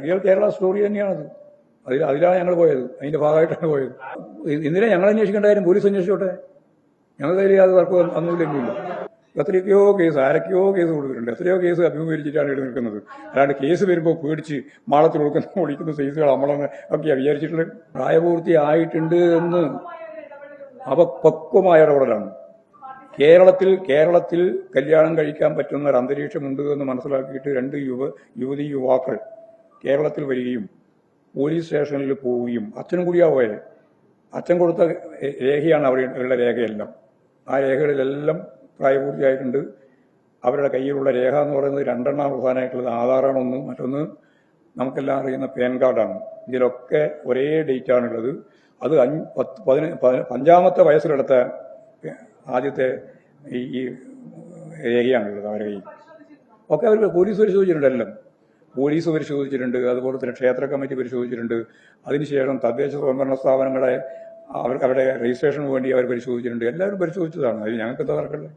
Real Kerala story തന്നെയാണത്. അതിലാണ് ഞങ്ങൾ പോയത്, അതിന്റെ ഭാഗമായിട്ടാണ് പോയത്. എന്തിനാ ഞങ്ങൾ അന്വേഷിക്കേണ്ട കാര്യം? പോലീസ് അന്വേഷിച്ചോട്ടെ, ഞങ്ങൾക്ക് അതിൽ അത് തർക്കം ഒന്നുമില്ലെങ്കില്ല. എത്രയൊക്കെയോ കേസ്, ആരൊക്കെയോ കേസ് കൊടുത്തിട്ടുണ്ട്, എത്രയോ കേസ് അഭിമുഖീകരിച്ചിട്ടാണ് ഇവിടെ നിൽക്കുന്നത്. അല്ലാണ്ട് കേസ് വരുമ്പോൾ പേടിച്ച് മാളത്തിൽ ഒളിക്കുന്ന സൈസുകൾ നമ്മളൊന്ന് ഒക്കെയാണ് വിചാരിച്ചിട്ടുള്ളത്. പ്രായപൂർത്തിയായിട്ടുണ്ട് എന്ന് പക്വമായ ഇടപെടലാണ്. കേരളത്തിൽ കല്യാണം കഴിക്കാൻ പറ്റുന്ന ഒരു അന്തരീക്ഷമുണ്ട് എന്ന് മനസ്സിലാക്കിയിട്ട് 2 യുവാക്കൾ കേരളത്തിൽ വരികയും പോലീസ് സ്റ്റേഷനിൽ പോവുകയും, അച്ഛനും കൂടിയാ പോയത്. അച്ഛൻ കൊടുത്ത രേഖയാണ് അവരുടെ രേഖയെല്ലാം. ആ രേഖകളിലെല്ലാം പ്രായപൂർത്തിയായിട്ടുണ്ട്. അവരുടെ കയ്യിലുള്ള രേഖ എന്ന് പറയുന്നത് 2 പ്രധാനമായിട്ടുള്ളത് ആധാറാണ് ഒന്ന്, മറ്റൊന്ന് നമുക്കെല്ലാം അറിയുന്ന പാൻ കാർഡാണ്. ഇതിലൊക്കെ ഒരേ ഡേറ്റാണുള്ളത്. അത് 5ാമത്തെ വയസ്സിലെടുത്ത ആദ്യത്തെ ഈ രേഖയാണുള്ളത് അവരുടെ കയ്യിൽ. ഒക്കെ അവർ പോലീസ് പരിശോധിച്ചിട്ടുണ്ട്, എല്ലാം പോലീസ് പരിശോധിച്ചിട്ടുണ്ട്. അതുപോലെ തന്നെ ക്ഷേത്ര കമ്മിറ്റി പരിശോധിച്ചിട്ടുണ്ട്. അതിനുശേഷം തദ്ദേശ സ്വയംഭരണ സ്ഥാപനങ്ങളെ അവരുടെ രജിസ്ട്രേഷന് വേണ്ടി അവർ പരിശോധിച്ചിട്ടുണ്ട്. എല്ലാവരും പരിശോധിച്ചതാണ്. അതിൽ ഞങ്ങൾക്ക് എന്താ തർക്കമില്ല.